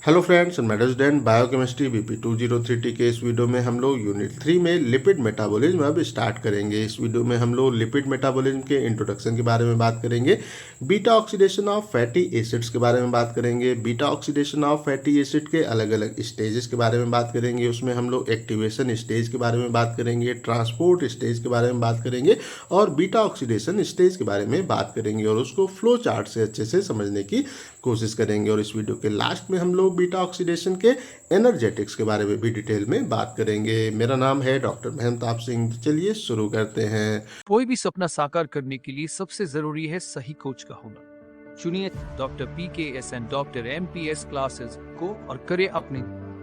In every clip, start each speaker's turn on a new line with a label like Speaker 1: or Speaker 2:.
Speaker 1: Hello friends, मैं student biochemistry BP 203T के इस वीडियो में हम लोग यूनिट 3 में लिपिड मेटाबॉलिज्म अब स्टार्ट करेंगे। इस वीडियो में हम लोग लिपिड मेटाबॉलिज्म के इंट्रोडक्शन के बारे में बात करेंगे, beta oxidation of fatty acids के बारे में बात करेंगे, beta oxidation of fatty acid के अलग अलग स्टेजेस के बारे में बात करेंगे। उसमें हम लोग एक्टिवेशन स्टेज के बारे में बात करेंगे, ट्रांसपोर्ट स्टेज के बारे में बात करेंगे और बीटा ऑक्सीडेशन स्टेज के बारे में बात करेंगे और उसको फ्लो चार्ट से अच्छे से समझने की कोशिश करेंगे। और इस वीडियो के लास्ट में हम लोग बीटा ऑक्सीडेशन के एनर्जेटिक्स के बारे में भी डिटेल में बात करेंगे। मेरा नाम है डॉक्टर मेहमताब सिंह। चलिए शुरू करते हैं।
Speaker 2: कोई भी सपना साकार करने के लिए सबसे जरूरी है सही कोच का होना। चुनिए doctor PKS and doctor MPS classes को और करें अपने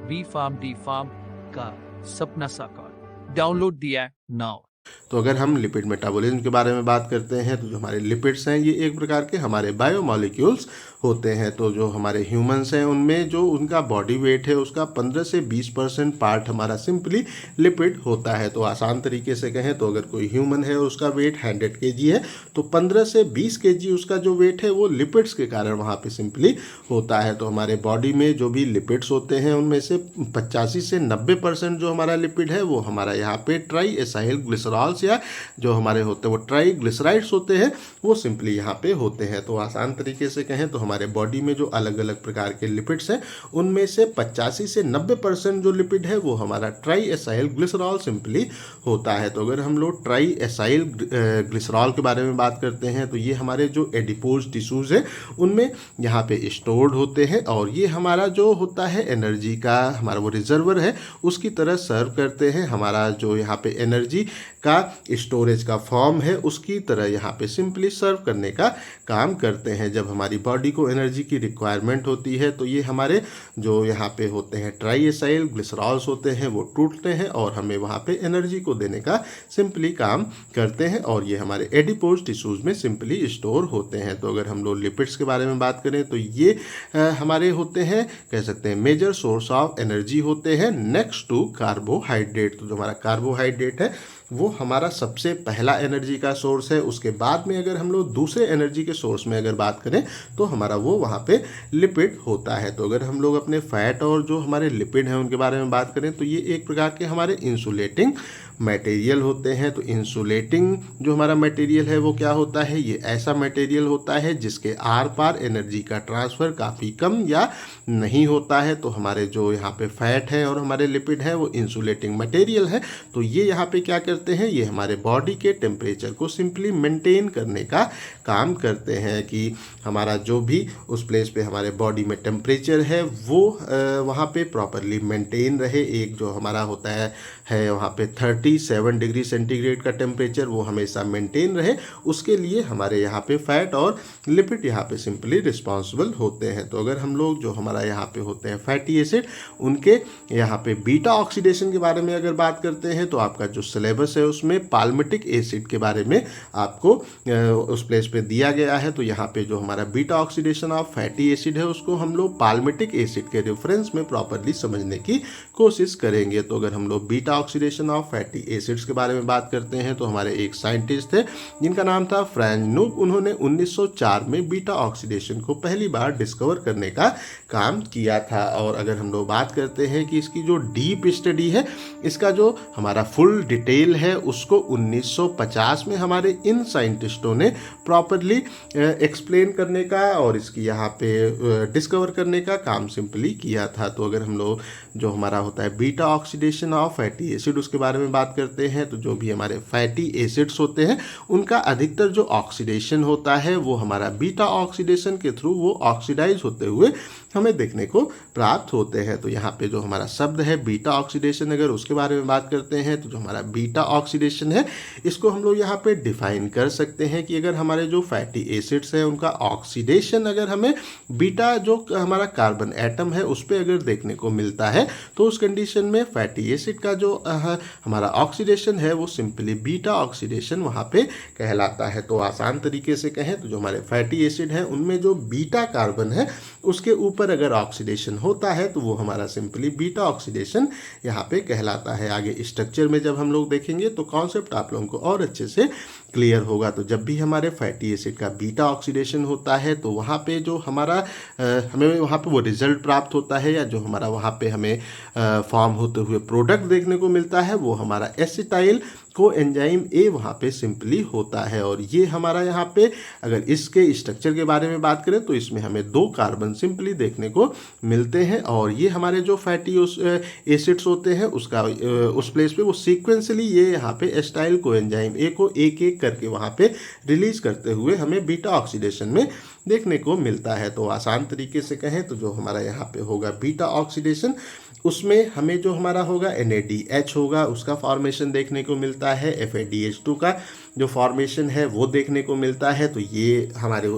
Speaker 2: बी फार्म डी फार्म का सपना साकार। Download the app now.
Speaker 1: तो अगर हम लिपिड मेटाबॉलिज्म के बारे में बात करते हैं तो जो हमारे लिपिड्स हैं ये एक प्रकार के हमारे बायोमॉलिक्यूल्स होते हैं। तो जो हमारे ह्यूमंस हैं उनमें जो उनका बॉडी वेट है उसका 15 से 20% पार्ट हमारा सिंपली लिपिड होता है। तो आसान तरीके से कहें तो अगर कोई ह्यूमन है उसका वेट 100 kg है तो 15 से 20 kg उसका जो वेट है वो लिपिड्स के कारण वहाँ पे सिंपली होता है। तो हमारे बॉडी में जो भी लिपिड्स होते हैं उनमें से 85 से 90% जो हमारा लिपिड है वो हमारा यहाँ पे ट्राई एसाइल ग्लिसरॉल्स या जो हमारे होते हैं वो ट्राइग्लिसराइड्स होते हैं वो सिंपली यहाँ पे होते हैं। तो आसान तरीके से कहें तो हमारे बॉडी में जो अलग अलग प्रकार के लिपिड्स हैं उनमें से 85 से 90% जो लिपिड है वो हमारा ट्राई एसाइल ग्लिसरॉल सिंपली होता है। तो अगर हम लोग ट्राई एसाइल ग्लिसरॉल के बारे में बात करते हैं तो ये हमारे जो एडिपोज टिश्यूज है उनमें यहाँ पे स्टोर्ड होते हैं और ये हमारा जो होता है एनर्जी का हमारा वो रिजर्वर है उसकी तरह सर्व करते हैं। हमारा जो यहाँ पे एनर्जी का स्टोरेज का फॉर्म है उसकी तरह यहाँ पे सिंपली सर्व करने का काम करते हैं। जब हमारी बॉडी को एनर्जी की रिक्वायरमेंट होती है तो ये हमारे जो यहाँ पे होते हैं ट्राई एसाइल ग्लिसरॉल्स होते हैं वो टूटते हैं और हमें वहाँ पे एनर्जी को देने का सिंपली काम करते हैं और ये हमारे एडिपोज टिश्यूज में सिंपली स्टोर होते हैं। तो अगर हम लोग लिपिड्स के बारे में बात करें तो ये हमारे होते हैं कह सकते हैं मेजर सोर्स ऑफ एनर्जी होते हैं नेक्स्ट टू कार्बोहाइड्रेट। तो जो हमारा कार्बोहाइड्रेट है वो हमारा सबसे पहला एनर्जी का सोर्स है। उसके बाद में अगर हम लोग दूसरे एनर्जी के सोर्स में अगर बात करें तो हमारा वो वहाँ पे लिपिड होता है। तो अगर हम लोग अपने फैट और जो हमारे लिपिड हैं उनके बारे में बात करें तो ये एक प्रकार के हमारे इंसुलेटिंग मटेरियल होते हैं। तो इंसुलेटिंग जो हमारा मटेरियल है वो क्या होता है, ये ऐसा मटेरियल होता है जिसके आर पार एनर्जी का ट्रांसफ़र काफ़ी कम या नहीं होता है। तो हमारे जो यहाँ पे फैट है और हमारे लिपिड है वो इंसुलेटिंग मटेरियल है। तो ये यहाँ पे क्या करते हैं, ये हमारे बॉडी के टेम्परेचर को सिंपली मेंटेन करने का काम करते हैं कि हमारा जो भी उस प्लेस पे हमारे बॉडी में टेम्परेचर है वो वहाँ पे प्रॉपरली मेंटेन रहे। एक जो हमारा होता है वहाँ पे 37 डिग्री सेंटीग्रेड का टेम्परेचर वो हमेशा मेंटेन रहे, उसके लिए हमारे यहाँ पे फैट और लिपिड यहाँ पे सिंपली रिस्पॉन्सिबल होते हैं। तो अगर हम लोग जो हमारा यहाँ पे होते हैं फैटी एसिड उनके यहाँ पे बीटा ऑक्सीडेशन के बारे में अगर बात करते हैं तो आपका जो सिलेबस है उसमें पाल्मिटिक एसिड के बारे में आपको उस प्लेस पे दिया गया है। तो यहाँ पे जो हमारा beta oxidation of fatty acid है उसको हम लोग पाल्मिटिक एसिड के रेफरेंस में प्रॉपरली समझने की कोशिश करेंगे। तो अगर हम लोग beta oxidation of fatty acids के बारे में बात करते हैं तो हमारे एक साइंटिस्ट थे जिनका नाम था फ्रैंक नुक। उन्होंने 1904 में बीटा ऑक्सीडेशन को पहली बार डिस्कवर करने का काम किया था। और अगर हम लोग बात करते हैं कि इसकी जो डीप स्टडी है, इसका जो हमारा फुल डिटेल है उसको 1950 में हमारे इन साइंटिस्टों ने प्रॉपरली एक्सप्लेन करने का और इसकी यहाँ पे डिस्कवर करने का काम सिंपली किया था। तो अगर हम लोग जो हमारा होता है beta oxidation of fatty acid उसके बारे में बात करते हैं तो जो भी हमारे फैटी एसिड्स होते हैं उनका अधिकतर जो ऑक्सीडेशन होता है वो हमारा बीटा ऑक्सीडेशन के थ्रू वो ऑक्सीडाइज होते हुए हमें देखने को प्राप्त होते हैं। तो यहाँ पे जो हमारा शब्द है बीटा ऑक्सीडेशन, अगर उसके बारे में बात करते हैं तो जो हमारा बीटा ऑक्सीडेशन है इसको हम लोग यहाँ पे डिफाइन कर सकते हैं कि अगर हमारे जो फैटी एसिड्स हैं उनका ऑक्सीडेशन अगर हमें बीटा जो हमारा कार्बन एटम है उस पर अगर देखने को मिलता है तो उस कंडीशन में फैटी एसिड का जो हमारा ऑक्सीडेशन है वो सिंपली बीटा ऑक्सीडेशन वहाँ पे कहलाता है। तो आसान तरीके से कहें तो जो हमारे फैटी एसिड हैं उनमें जो बीटा कार्बन है उसके ऊपर अगर ऑक्सीडेशन होता है तो वो हमारा सिंपली बीटा ऑक्सीडेशन यहाँ पे कहलाता है। आगे स्ट्रक्चर में जब हम लोग देखेंगे तो कॉन्सेप्ट आप लोगों को और अच्छे से क्लियर होगा। तो जब भी हमारे फैटी एसिड का बीटा ऑक्सीडेशन होता है तो वहाँ पे जो हमारा हमें वहाँ पे वो रिजल्ट प्राप्त होता है, या जो हमारा वहाँ पे हमें फॉर्म होते हुए प्रोडक्ट देखने को मिलता है वो हमारा एसिटाइल को एंजाइम ए वहाँ पे सिंपली होता है। और ये हमारा यहाँ पे अगर इसके स्ट्रक्चर के बारे में बात करें तो इसमें हमें 2 कार्बन सिंपली देखने को मिलते हैं। और ये हमारे जो फैटी एसिड्स होते हैं उसका उस प्लेस पे वो सीक्वेंसली ये यहाँ पे एसिटाइल को एंजाइम ए को एक एक करके वहाँ पे रिलीज करते हुए हमें बीटा ऑक्सीडेशन में देखने को मिलता है। तो आसान तरीके से कहें तो जो हमारा यहाँ पे होगा बीटा ऑक्सीडेशन, उसमें हमें जो हमारा होगा NADH होगा उसका फॉर्मेशन देखने को मिलता है, FADH2 का जो फॉर्मेशन है वो देखने को मिलता है। तो ये हमारे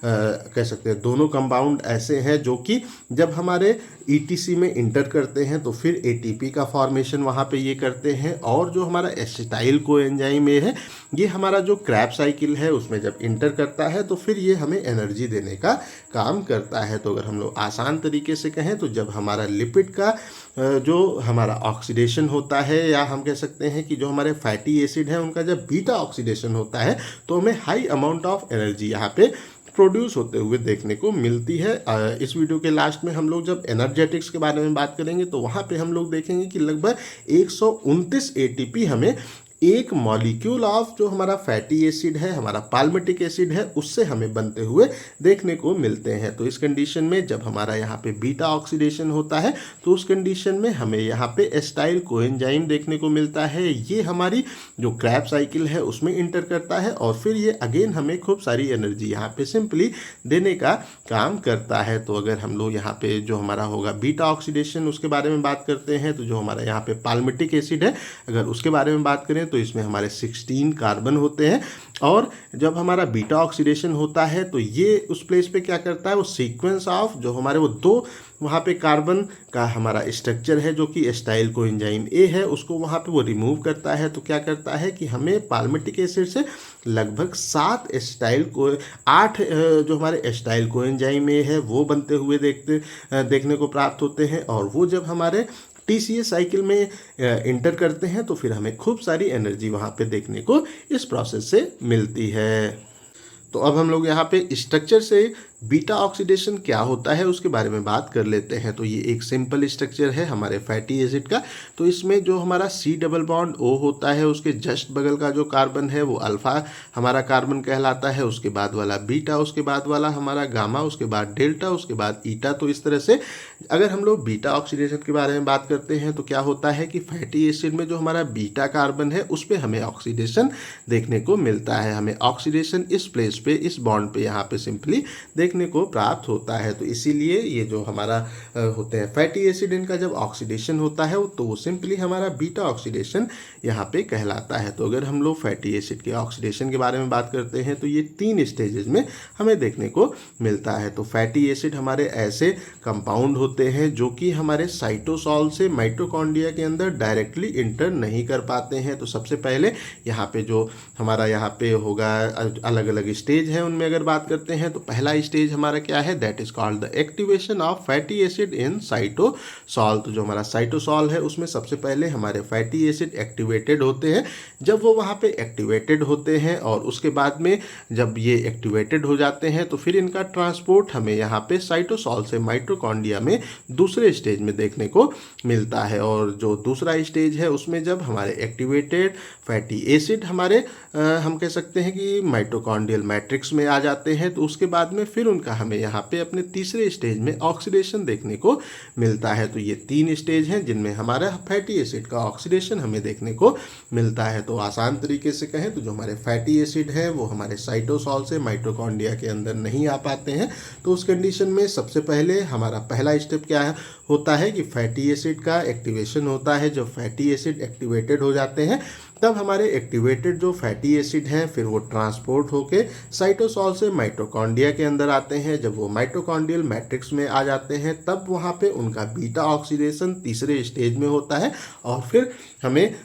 Speaker 1: कह सकते हैं दोनों कंपाउंड ऐसे हैं जो कि जब हमारे ETC में इंटर करते हैं तो फिर ATP का फॉर्मेशन वहाँ पे ये करते हैं। और जो हमारा एसिटाइल को एंजाइम ए है ये हमारा जो क्रैब साइकिल है उसमें जब इंटर करता है तो फिर ये हमें एनर्जी देने का काम करता है। तो अगर हम लोग आसान तरीके से कहें तो जब हमारा लिपिड का जो हमारा ऑक्सीडेशन होता है, या हम कह सकते हैं कि जो हमारे फैटी एसिड है उनका जब बीटा ऑक्सीडेशन होता है तो हमें हाई अमाउंट ऑफ एनर्जी यहाँ पे प्रोड्यूस होते हुए देखने को मिलती है। इस वीडियो के लास्ट में हम लोग जब एनर्जेटिक्स के बारे में बात करेंगे तो वहाँ पे हम लोग देखेंगे कि लगभग 129 ATP हमें एक मॉलिक्यूल ऑफ जो हमारा फैटी एसिड है, हमारा पाल्मिटिक एसिड है, उससे हमें बनते हुए देखने को मिलते हैं। तो इस कंडीशन में जब हमारा यहाँ पे बीटा ऑक्सीडेशन होता है तो उस कंडीशन में हमें यहाँ पे एसिटाइल कोएंजाइम देखने को मिलता है। ये हमारी जो क्रैब साइकिल है उसमें इंटर करता है और फिर ये अगेन हमें खूब सारी एनर्जी यहाँ पे सिंपली देने का काम करता है। तो अगर हम लोग यहाँ पे जो हमारा होगा बीटा ऑक्सीडेशन उसके बारे में बात करते हैं तो जो हमारा यहाँ पे पाल्मिटिक एसिड है अगर उसके बारे में बात करें तो इसमें हमारे 16 कार्बन होते हैं। और जब हमारा बीटा ऑक्सीडेशन होता है तो ये उस प्लेस पे क्या करता है, वो सीक्वेंस ऑफ जो हमारे वो 2 वहाँ पे कार्बन का हमारा स्ट्रक्चर है जो कि एसिटाइल कोएंजाइम ए है उसको वहाँ पे वो रिमूव करता है। तो क्या करता है कि हमें पाल्मिटिक एसिड से लगभग 8 जो हमारे एसिटाइल कोएंजाइम ए है वो बनते हुए देखने को प्राप्त होते हैं। और वो जब हमारे TCA साइकिल में इंटर करते हैं तो फिर हमें खूब सारी एनर्जी वहाँ पे देखने को इस प्रोसेस से मिलती है। तो अब हम लोग यहाँ पे स्ट्रक्चर से बीटा ऑक्सीडेशन क्या होता है उसके बारे में बात कर लेते हैं। तो ये एक सिंपल स्ट्रक्चर है हमारे फैटी एसिड का। तो इसमें जो हमारा C डबल बॉन्ड O होता है उसके जस्ट बगल का जो कार्बन है वो अल्फा हमारा कार्बन कहलाता है, उसके बाद वाला बीटा, उसके बाद वाला हमारा गामा, उसके बाद डेल्टा, उसके बाद ईटा। तो इस तरह से अगर हम लोग बीटा ऑक्सीडेशन के बारे में बात करते हैं तो क्या होता है कि फैटी एसिड में जो हमारा बीटा कार्बन है उस पर हमें ऑक्सीडेशन देखने को मिलता है। हमें ऑक्सीडेशन इस प्लेस पे, इस बॉन्ड पे यहाँ पे सिंपली देखने को प्राप्त होता है। तो इसीलिए ये जो हमारा होते हैं फैटी एसिड, इनका जब ऑक्सीडेशन होता है तो वो सिंपली हमारा बीटा ऑक्सीडेशन यहाँ पे कहलाता है। तो अगर हम लोग फैटी एसिड के ऑक्सीडेशन के बारे में बात करते हैं तो ये 3 स्टेजेस में हमें देखने को मिलता है। तो फैटी एसिड हमारे ऐसे कंपाउंड होते हैं जो कि हमारे साइटोसॉल से माइटोकॉन्ड्रिया के अंदर डायरेक्टली इंटर नहीं कर पाते हैं। तो सबसे पहले यहाँ पे जो हमारा यहाँ पे होगा अलग अलग स्टेज है, उनमें अगर बात करते हैं तो पहला स्टेज हमारा क्या है, that is called the activation of fatty acid in cytosol. तो जो हमारा साइटोसॉल है उसमें सबसे पहले हमारे फैटी एसिड एक्टिवेटेड होते हैं। जब वो वहाँ पे एक्टिवेटेड होते हैं और उसके बाद में जब ये एक्टिवेटेड हो जाते हैं तो फिर इनका ट्रांसपोर्ट हमें यहाँ पे साइटोसॉल से माइटोकॉन्ड्रिया में दूसरे स्टेज में देखने को मिलता है। और जो दूसरा स्टेज है उसमें जब हमारे एक्टिवेटेड फैटी एसिड हमारे हम कह सकते हैं कि माइटोकॉन्ड्रियल मैट्रिक्स में आ जाते हैं तो उसके बाद में फिर उनका हमें यहाँ पे अपने तीसरे स्टेज में ऑक्सीडेशन देखने को मिलता है। तो ये 3 स्टेज हैं जिनमें हमारा फैटी एसिड का ऑक्सीडेशन हमें देखने को मिलता है। तो आसान तरीके से कहें तो जो हमारे फैटी एसिड है वो हमारे साइटोसॉल से माइटोकॉन्ड्रिया के अंदर नहीं आ पाते हैं। तो उस कंडीशन में सबसे पहले हमारा पहला स्टेप क्या होता है कि फैटी एसिड का एक्टिवेशन होता है। जब फैटी एसिड एक्टिवेटेड हो जाते हैं तब हमारे एक्टिवेटेड जो फैटी एसिड हैं फिर वो ट्रांसपोर्ट होके साइटोसॉल से माइटोकॉन्ड्रिया के अंदर आते हैं। जब वो माइटोकॉन्ड्रियल मैट्रिक्स में आ जाते हैं तब वहाँ पे उनका बीटा ऑक्सीडेशन तीसरे स्टेज में होता है और फिर हमें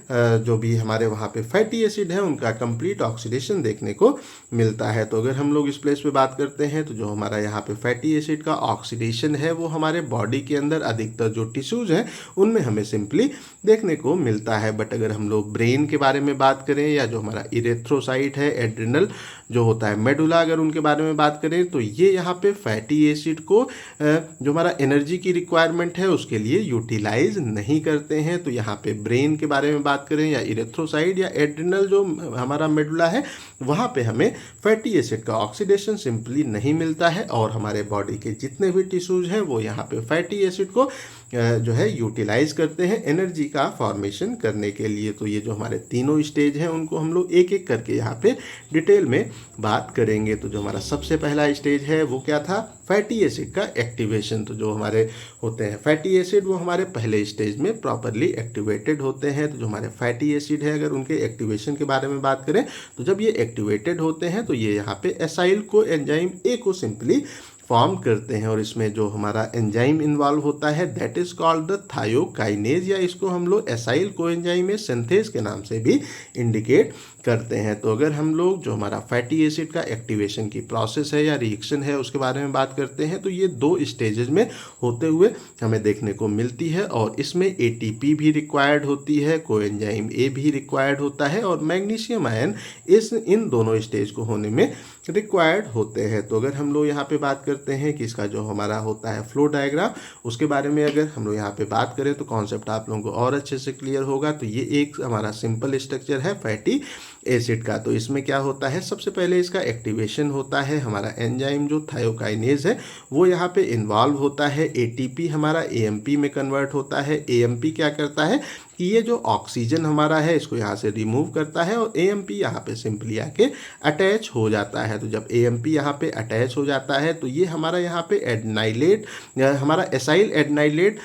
Speaker 1: जो भी हमारे वहाँ पे फैटी एसिड है उनका कंप्लीट ऑक्सीडेशन देखने को मिलता है। तो अगर हम लोग इस प्लेस पे बात करते हैं तो जो हमारा यहाँ पे फैटी एसिड का ऑक्सीडेशन है वो हमारे बॉडी के अंदर अधिकतर जो टिश्यूज़ हैं उनमें हमें सिंपली देखने को मिलता है। बट अगर हम लोग ब्रेन के बारे में बात करें, या जो हमारा इरेथ्रोसाइट है, एड्रिनल जो होता है मेडुला, अगर उनके बारे में बात करें तो ये यहाँ पे फैटी एसिड को जो हमारा एनर्जी की रिक्वायरमेंट है उसके लिए यूटिलाइज नहीं करते हैं। तो यहाँ पे ब्रेन के बारे में बात करें या इरेथ्रोसाइट या एड्रिनल जो हमारा मेडुला है, वहाँ पे हमें फैटी एसिड का ऑक्सीडेशन सिंपली नहीं मिलता है, और हमारे बॉडी के जितने भी टिश्यूज हैं वो यहाँ पे फैटी एसिड को जो है यूटिलाइज करते हैं एनर्जी का फॉर्मेशन करने के लिए। तो ये जो हमारे तीनों स्टेज हैं उनको हम लोग एक एक करके यहाँ पे डिटेल में बात करेंगे। तो जो हमारा सबसे पहला स्टेज है वो क्या था, फैटी एसिड का एक्टिवेशन। तो जो हमारे होते हैं फैटी एसिड वो हमारे पहले स्टेज में प्रॉपरली एक्टिवेटेड होते हैं। तो जो हमारे फैटी एसिड है, अगर उनके एक्टिवेशन के बारे में बात करें तो जब ये एक्टिवेटेड होते हैं तो ये यहाँ पे एसाइल को एंजाइम ए को सिंपली फॉर्म करते हैं, और इसमें जो हमारा एंजाइम इन्वॉल्व होता है that is called the thiokinase, या इसको हम लोग एसाइल कोएंजाइम सिंथेज के नाम से भी इंडिकेट करते हैं। तो अगर हम लोग जो हमारा फैटी एसिड का एक्टिवेशन की प्रोसेस है या रिएक्शन है उसके बारे में बात करते हैं तो ये 2 स्टेजेस में होते हुए हमें देखने को मिलती है, और इसमें एटीपी भी रिक्वायर्ड होती है, कोएंजाइम ए भी रिक्वायर्ड होता है, और मैग्नीशियम आयन इन दोनों स्टेज को होने में रिक्वायर्ड होते हैं। तो अगर हम लोग यहाँ पे बात करते हैं कि इसका जो हमारा होता है फ्लो डायग्राम, उसके बारे में अगर हम लोग यहाँ पे बात करें तो कॉन्सेप्ट आप लोगों को और अच्छे से क्लियर होगा। तो ये एक हमारा सिंपल स्ट्रक्चर है फैटी एसिड का। तो इसमें क्या होता है, सबसे पहले इसका एक्टिवेशन होता है, हमारा एंजाइम जो थायोकाइनेज है वो यहाँ पे इन्वॉल्व होता है, एटीपी हमारा एएमपी में कन्वर्ट होता है। एएमपी क्या करता है कि ये जो ऑक्सीजन हमारा है इसको यहाँ से रिमूव करता है, और एएमपी यहाँ पे सिंपली आके अटैच हो जाता है। तो जब एएमपी यहाँ पे अटैच हो जाता है तो ये हमारा यहाँ पे एडनाइलेट, हमारा एसाइल एडनाइलेट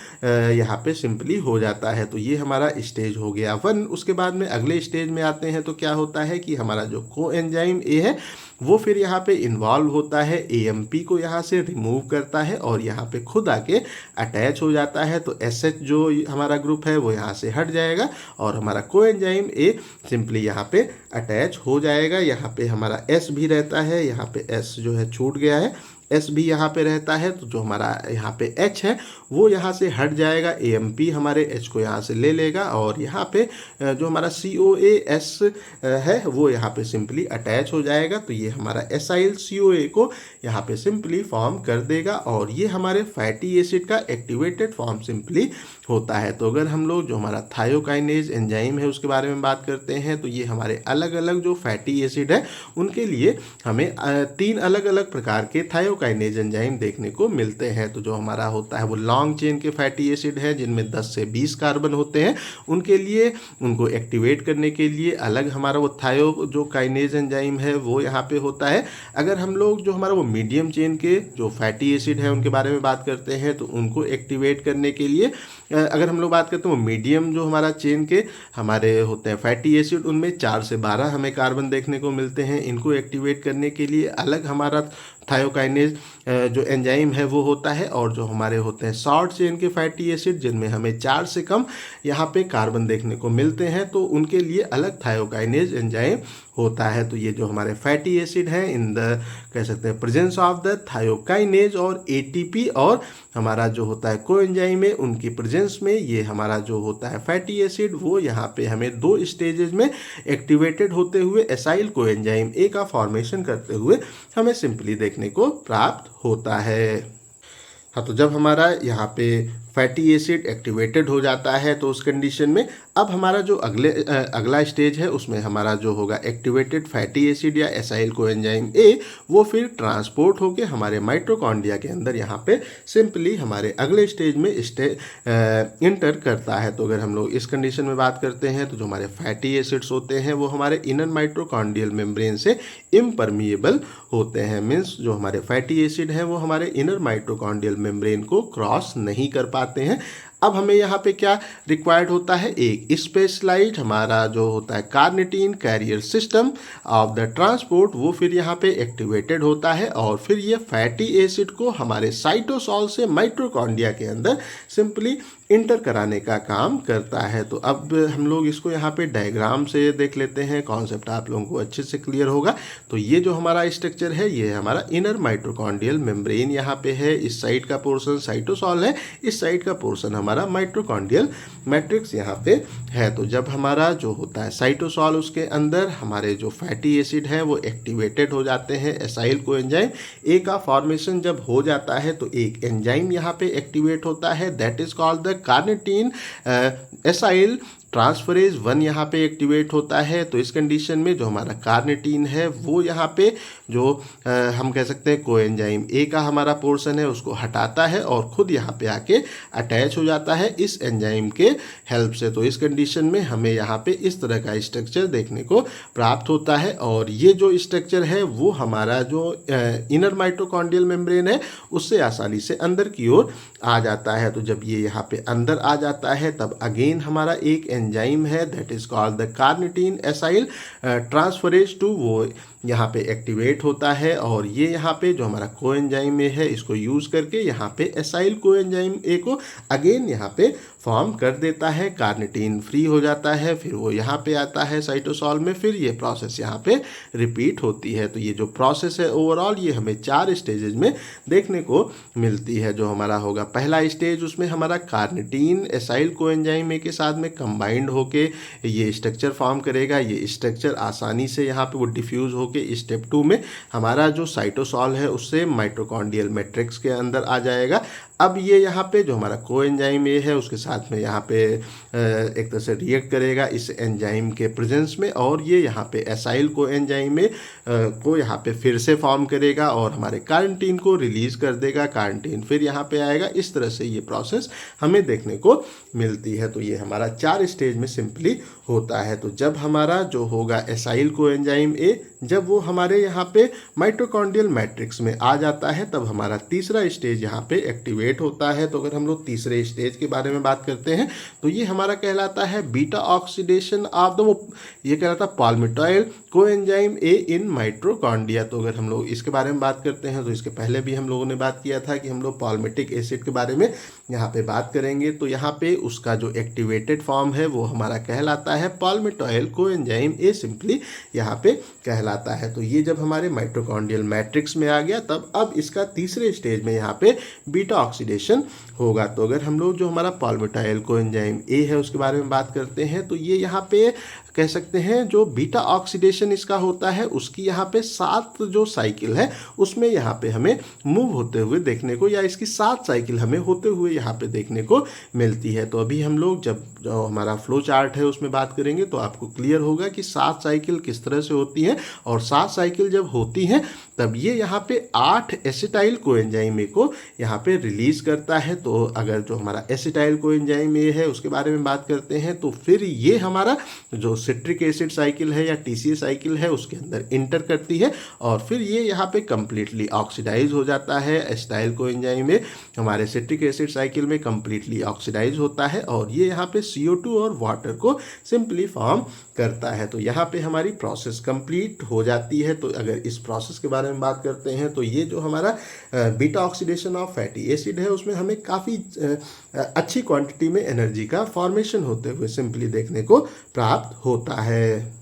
Speaker 1: यहाँ पे सिंपली हो जाता है। तो ये हमारा स्टेज हो गया 1। उसके बाद में अगले स्टेज में आते हैं तो क्या होता है कि हमारा जो कोएंजाइम ए है वो फिर यहाँ पे इन्वॉल्व होता है, एएमपी को यहाँ से रिमूव करता है और यहाँ पे खुद आके अटैच हो जाता है। तो एसएच जो हमारा ग्रुप है वो यहाँ से हट जाएगा और हमारा कोएंजाइम ए सिंपली यहाँ पे अटैच हो जाएगा। यहाँ पे हमारा एस भी रहता है, यहाँ पे एस जो है छूट गया है, एस भी यहाँ पे रहता है। तो जो हमारा यहाँ पे एच है वो यहाँ से हट जाएगा, एएमपी हमारे एच को यहाँ से ले लेगा, और यहाँ पे जो हमारा COAS है वो यहाँ पे सिंपली अटैच हो जाएगा। तो ये हमारा एसाइल COA को यहाँ पे सिंपली फॉर्म कर देगा, और ये हमारे फैटी एसिड का एक्टिवेटेड फॉर्म सिंपली होता है। तो अगर हम लोग जो हमारा थायोकाइनेज एंजाइम है उसके बारे में बात करते हैं तो ये हमारे अलग अलग जो फैटी एसिड है उनके लिए हमें 3 अलग अलग प्रकार के थायोकाइनेज एंजाइम देखने को मिलते हैं। तो जो हमारा होता है वो लॉन्ग चेन के फैटी एसिड है जिनमें 10 से 20 कार्बन होते हैं, उनके लिए उनको एक्टिवेट करने के लिए अलग हमारा वो थायो जो काइनेज एंजाइम है वो यहाँ पे होता है। अगर हम लोग जो हमारा वो मीडियम चेन के जो फैटी एसिड है उनके बारे में बात करते हैं तो उनको एक्टिवेट करने के लिए अगर हम लोग बात करते हैं वो मीडियम जो हमारा चेन के हमारे होते हैं फैटी एसिड उनमें 4 से 12 हमें कार्बन देखने को मिलते हैं। इनको एक्टिवेट करने के लिए अलग हमारा थायोकाइनेज जो एंजाइम है वो होता है, और जो हमारे होते हैं शॉर्ट चेन के फैटी एसिड जिनमें हमें 4 से कम यहाँ पे कार्बन देखने को मिलते हैं तो उनके लिए अलग थायोकाइनेज एंजाइम होता है। तो ये जो हमारे फैटी एसिड हैं इन द कह सकते हैं प्रेजेंस ऑफ द थायोकाइनेज और एटीपी और हमारा जो होता है कोएंजाइम में उनकी प्रेजेंस में ये हमारा जो होता है फैटी एसिड वो यहाँ पे हमें 2 स्टेजेस में एक्टिवेटेड होते हुए एसाइल कोएंजाइम ए का फॉर्मेशन करते हुए हमें सिंपली देखने को प्राप्त होता है। हाँ, तो जब हमारा यहाँ पे फैटी एसिड एक्टिवेटेड हो जाता है तो उस कंडीशन में अब हमारा जो अगला स्टेज है उसमें हमारा जो होगा एक्टिवेटेड फैटी एसिड या एसाइल कोएंजाइम ए वो फिर ट्रांसपोर्ट होके हमारे माइटोकॉन्ड्रिया के अंदर यहाँ पे सिंपली हमारे अगले स्टेज में इंटर करता है। तो अगर हम लोग इस कंडीशन में बात करते हैं तो जो हमारे फैटी एसिड्स होते हैं वो हमारे इनर माइटोकॉन्ड्रियल मेम्ब्रेन से इम्परमिएबल होते हैं, मीन्स जो हमारे फैटी एसिड हैं वो हमारे इनर माइटोकॉन्ड्रियल मेम्ब्रेन को क्रॉस नहीं कर पाते हैं। अब हमें यहाँ पे क्या रिक्वायर्ड होता है, एक स्पेशलाइज्ड हमारा जो होता है carnitine carrier system of the transport वो फिर यहाँ पे एक्टिवेटेड होता है, और फिर ये फैटी एसिड को हमारे साइटोसॉल से माइटोकॉन्ड्रिया के अंदर सिंपली इंटर कराने का काम करता है। तो अब हम लोग इसको यहाँ पे डायग्राम से देख लेते हैं, कॉन्सेप्ट आप लोगों को अच्छे से क्लियर होगा। तो ये जो हमारा स्ट्रक्चर है ये हमारा इनर माइटोकॉन्ड्रियल मेम्ब्रेन यहाँ पे है, इस साइड का पोर्शन साइटोसॉल है, इस साइड का पोर्शन हमारा हमारा माइटोकॉन्ड्रियल मैट्रिक्स यहाँ पे है। तो जब हमारा जो होता है साइटोसॉल, उसके अंदर हमारे जो फैटी एसिड है वो एक्टिवेटेड हो जाते हैं एसाइल कोएंजाइम ए का फॉर्मेशन जब हो जाता है तो एक एंजाइम यहाँ पे एक्टिवेट होता है, that is called the carnitine acyl transferase 1 यहाँ पे एक्टिवेट होता है। तो इस कंडीशन में जो हमारा कार्निटीन है वो यहाँ पे जो हम कह सकते हैं कोएंजाइम ए का हमारा पोर्शन है उसको हटाता है और खुद यहाँ पे आके अटैच हो जाता है इस एंजाइम के हेल्प से। तो इस कंडीशन में हमें यहाँ पे इस तरह का स्ट्रक्चर देखने को प्राप्त होता है और ये जो स्ट्रक्चर है वो हमारा जो इनर माइटोकॉन्ड्रियल मेम्ब्रेन है उससे आसानी से अंदर की ओर आ जाता है। तो जब ये यहाँ पे अंदर आ जाता है तब अगेन हमारा एक एंजाइम है that is called the carnitine acyl transferase 2 वो यहाँ पे एक्टिवेट होता है और ये यहाँ पे जो हमारा कोएंजाइम ए है इसको यूज़ करके यहाँ पे एसाइल कोएंजाइम ए को अगेन यहाँ पे फॉर्म कर देता है, कार्निटीन फ्री हो जाता है, फिर वो यहाँ पे आता है साइटोसॉल में, फिर ये प्रोसेस यहाँ पे रिपीट होती है। तो ये जो प्रोसेस है ओवरऑल ये हमें 4 स्टेजेस में देखने को मिलती है। जो हमारा होगा पहला स्टेज, उसमें हमारा कार्निटीन एसाइल कोएंजाइम ए के साथ में कंबाइंड होके ये स्ट्रक्चर फॉर्म करेगा। ये स्ट्रक्चर आसानी से यहाँ पे वो डिफ्यूज़ होके स्टेप 2 में हमारा जो साइटोसॉल है उससे माइटोकॉन्ड्रियल मैट्रिक्स के अंदर आ जाएगा। अब ये यहाँ पे जो हमारा कोएंजाइम ए है उसके साथ में यहाँ पे एक तरह से रिएक्ट करेगा इस एंजाइम के प्रेजेंस में और ये यहाँ पे एसाइल कोएंजाइम ए को यहाँ पे फिर से फॉर्म करेगा और हमारे कार्निटीन को रिलीज कर देगा, कार्निटीन फिर यहाँ पे आएगा। इस तरह से ये प्रोसेस हमें देखने को मिलती है। तो ये हमारा 4 स्टेज में सिंपली होता है। तो जब हमारा जो होगा एसाइल कोएंजाइम ए जब वो हमारे यहाँ पे माइटोकॉन्ड्रियल मैट्रिक्स में आ जाता है तब हमारा तीसरा स्टेज यहाँ पे एक्टिवेट होता है। तो अगर हम लोग तीसरे स्टेज के बारे में बात करते हैं तो ये हमारा कहलाता है बीटा ऑक्सीडेशन ऑफ द ये कहलाता है पाल्मिटॉइल कोएंजाइम ए इन माइटोकॉन्ड्रिया। तो अगर हम लोग इसके बारे में बात करते हैं तो इसके पहले भी हम लोगों ने बात किया था कि हम लोग पाल्मिटिक एसिड के बारे में यहाँ पे बात करेंगे। तो यहाँ पे उसका जो एक्टिवेटेड फॉर्म है वो हमारा कहलाता है पाल्मिटॉइल कोएंजाइम ए सिंपली यहाँ पे कहलाता है। तो ये जब हमारे माइटोकॉन्ड्रियल मैट्रिक्स में आ गया तब अब इसका तीसरे स्टेज में यहाँ पे बीटा ऑक्सीडेशन होगा। तो अगर हम लोग जो हमारा पाल्मिटॉइल कोएंजाइम ए है उसके बारे में बात करते हैं तो ये यहाँ पे कह सकते हैं जो बीटा ऑक्सीडेशन इसका होता है उसकी यहाँ पे 7 जो साइकिल है उसमें यहाँ पे हमें मूव होते हुए देखने को या इसकी 7 साइकिल हमें होते हुए यहाँ पे देखने को मिलती है। तो अभी हम लोग जब जो हमारा फ्लो चार्ट है उसमें बात करेंगे तो आपको क्लियर होगा कि 7 साइकिल किस तरह से होती हैं और 7 साइकिल जब होती हैं तब ये यहाँ पे 8 एसिटाइल कोएंजाइम ए को यहाँ पे रिलीज करता है। तो अगर जो हमारा एसिटाइल कोएंजाइम ए है उसके बारे में बात करते हैं तो फिर ये हमारा जो सिट्रिक एसिड साइकिल है या टीसीए साइकिल है उसके अंदर इंटर करती है और फिर ये यहाँ पे कंप्लीटली ऑक्सीडाइज हो जाता है। एसिटाइल कोएंजाइम में हमारे सिट्रिक एसिड साइकिल में कंप्लीटली ऑक्सीडाइज होता है और ये यहाँ पे CO2 और वाटर को सिंपली फॉर्म करता है। तो यहाँ पे हमारी प्रोसेस कंप्लीट हो जाती है। तो अगर इस प्रोसेस के बारे में बात करते हैं तो ये जो हमारा beta oxidation of fatty acid है उसमें हमें काफ़ी अच्छी क्वांटिटी में एनर्जी का फॉर्मेशन होते हुए सिंपली देखने को प्राप्त होता है।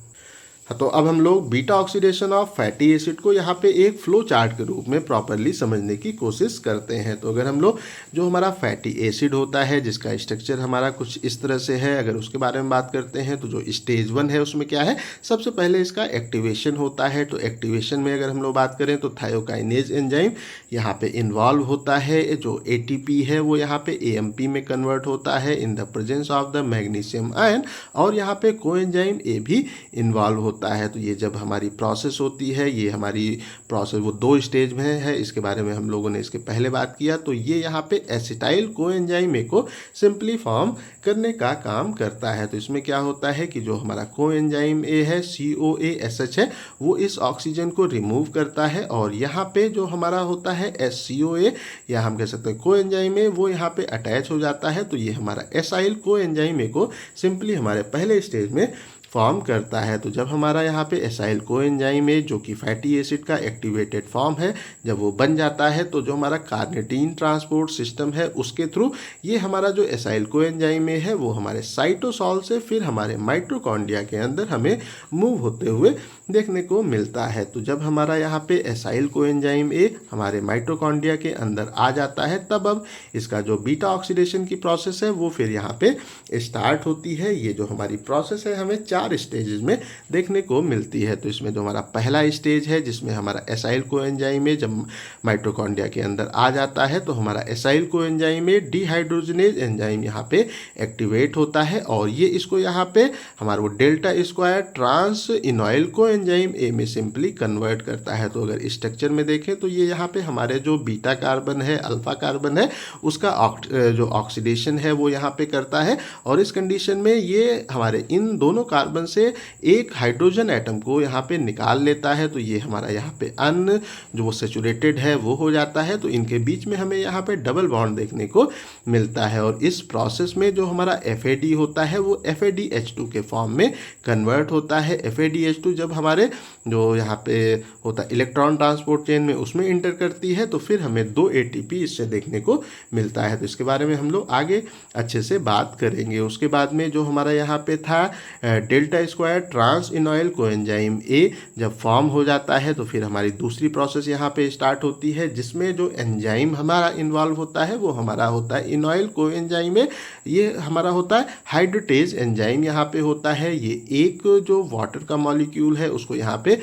Speaker 1: तो अब हम लोग beta oxidation of fatty acid को यहाँ पे एक फ्लो चार्ट के रूप में प्रॉपरली समझने की कोशिश करते हैं। तो अगर हम लोग जो हमारा फैटी एसिड होता है जिसका स्ट्रक्चर हमारा कुछ इस तरह से है, अगर उसके बारे में बात करते हैं तो जो स्टेज 1 है उसमें क्या है, सबसे पहले इसका एक्टिवेशन होता है। तो एक्टिवेशन में अगर हम लोग बात करें तो थायोकाइनेज एंजाइम यहाँ पे इन्वॉल्व होता है। जो ATP है वो यहाँ पे AMP में कन्वर्ट होता है in the presence of the magnesium ion और यहाँ पे कोएंजाइम ए भी इन्वॉल्व होता है। तो ये जब हमारी प्रोसेस होती है, ये हमारी प्रोसेस वो 2 स्टेज में है, इसके बारे में हम लोगों ने इसके पहले बात किया। तो ये यहाँ पे एसिटाइल कोएंजाइम ए को सिंपली फॉर्म करने का काम करता है। तो इसमें क्या होता है कि जो हमारा कोएंजाइम ए है COASH है वो इस ऑक्सीजन को रिमूव करता है और यहाँ पे जो हमारा होता है SCOA या हम कह सकते हैं कोएंजाइम ए वो यहाँ पे अटैच हो जाता है। तो ये हमारा एसाइल कोएंजाइम ए को सिंपली हमारे पहले स्टेज में फॉर्म करता है। तो जब हमारा यहाँ पे एसाइल कोएंजाइम ए जो कि फैटी एसिड का एक्टिवेटेड फॉर्म है, जब वो बन जाता है तो जो हमारा कार्निटीन ट्रांसपोर्ट सिस्टम है उसके थ्रू ये हमारा जो एसाइल कोएंजाइम ए है वो हमारे साइटोसॉल से फिर हमारे माइटोकॉन्ड्रिया के अंदर हमें मूव होते हुए देखने को मिलता है। तो जब हमारा यहाँ पे एसाइल कोएंजाइम ए हमारे माइटोकॉन्ड्रिया के अंदर आ जाता है तब अब इसका जो बीटा ऑक्सीडेशन की प्रोसेस है वो फिर यहाँ पे स्टार्ट होती है। ये जो हमारी प्रोसेस है हमें 4 स्टेजेस में देखने को मिलती है। तो इसमें जो हमारा पहला स्टेज है जिसमें हमारा एसाइल कोएंजाइम ए जब माइटोकॉन्ड्रिया के अंदर आ जाता है तो हमारा एसाइल कोएंजाइम ए डिहाइड्रोजनेज एंजाइम यहाँ पे एक्टिवेट होता है और ये इसको यहाँ पे हमारा वो delta square trans enoyl coenzyme A में सिंपली कन्वर्ट करता है। तो अगर स्ट्रक्चर में देखें तो ये यहाँ पे हमारे जो बीटा कार्बन है, अल्फा कार्बन है, उसका जो ऑक्सीडेशन है वो यहाँ पे करता है और इस कंडीशन में ये हमारे इन दोनों कार्बन से एक हाइड्रोजन एटम को यहाँ पे निकाल लेता है। तो ये हमारा यहाँ पे अन जो वो सेचुरेटेड है वो हो जाता है। तो इनके बीच में हमें यहाँ पे डबल बॉन्ड देखने को मिलता है और इस प्रोसेस में जो हमारा FAD होता है वो FADH2 के फॉर्म में कन्वर्ट होता है। FADH2 जब हमारे जो यहाँ पे होता है इलेक्ट्रॉन ट्रांसपोर्ट चेन में उसमें इंटर करती है तो फिर हमें 2 ATP इससे देखने को मिलता है। तो इसके बारे में हम लोग आगे अच्छे से बात करेंगे। उसके बाद में जो हमारा यहाँ पे था delta square trans enoyl coenzyme A जब फॉर्म हो जाता है तो फिर हमारी दूसरी प्रोसेस यहाँ पे स्टार्ट होती है जिसमें जो एंजाइम हमारा इन्वॉल्व होता है वो हमारा होता है इनॉइल कोएंजाइम ए। ये हमारा होता है हाइड्रोटेज एंजाइम यहाँ पे होता है। ये एक जो वाटर का मॉलिक्यूल है उसको यहाँ पे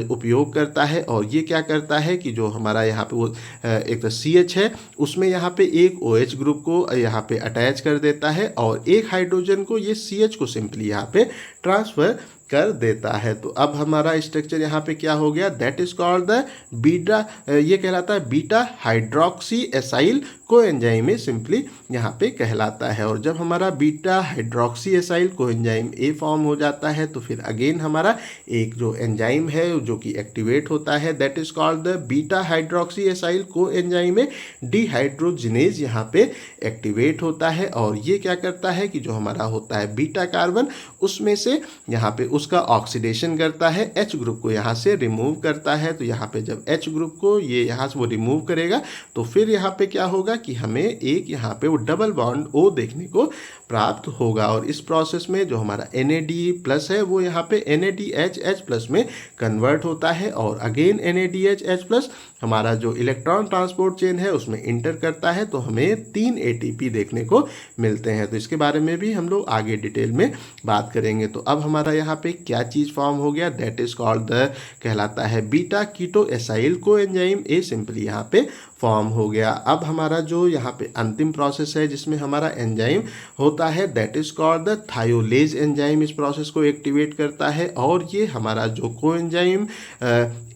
Speaker 1: उपयोग करता है और ये क्या करता है कि जो हमारा यहाँ पे वो एक तो CH है उसमें यहाँ पे एक OH ग्रुप को यहाँ पे अटैच कर देता है और एक हाइड्रोजन को ये CH को सिंपली यहाँ पे ट्रांसफ़र कर देता है। तो अब हमारा स्ट्रक्चर यहाँ पे क्या हो गया, that is called the beta, ये कहलाता है बीटा हाइड्रोक्सी एसाइल कोएंजाइम में सिंपली यहाँ पे कहलाता है। और जब हमारा बीटा हाइड्रोक्सी एसाइल कोएंजाइम ए फॉर्म हो जाता है तो फिर अगेन हमारा एक जो एंजाइम है जो कि एक्टिवेट होता है that is called the beta hydroxy acyl coenzyme में डिहाइड्रोजिनेज यहाँ पे एक्टिवेट होता है और ये क्या करता है कि जो हमारा होता है बीटा कार्बन उसमें से यहाँ पे उसका ऑक्सीडेशन करता है, H ग्रुप को यहाँ से रिमूव करता है। तो यहाँ पे जब H ग्रुप को ये यहाँ से वो रिमूव करेगा तो फिर यहाँ पे क्या होगा कि हमें एक यहाँ पे वो डबल बॉन्ड O देखने को प्राप्त होगा और इस प्रोसेस में जो हमारा NAD+ है वो यहाँ पे NADH+ में कन्वर्ट होता है और अगेन NADH+ हमारा जो इलेक्ट्रॉन ट्रांसपोर्ट चेन है उसमें इंटर करता है तो हमें 3 ATP देखने को मिलते हैं। तो इसके बारे में भी हम लोग आगे डिटेल में बात करेंगे। तो अब हमारा यहाँ पे क्या चीज़ फॉर्म हो गया, दैट इज कॉल्ड द कहलाता है beta keto acyl coenzyme A simply यहाँ पे फॉर्म हो गया। अब हमारा जो यहाँ पे अंतिम प्रोसेस है जिसमें हमारा एंजाइम होता है that is called the thiolase enzyme इस प्रोसेस को एक्टिवेट करता है और ये हमारा जो कोएंजाइम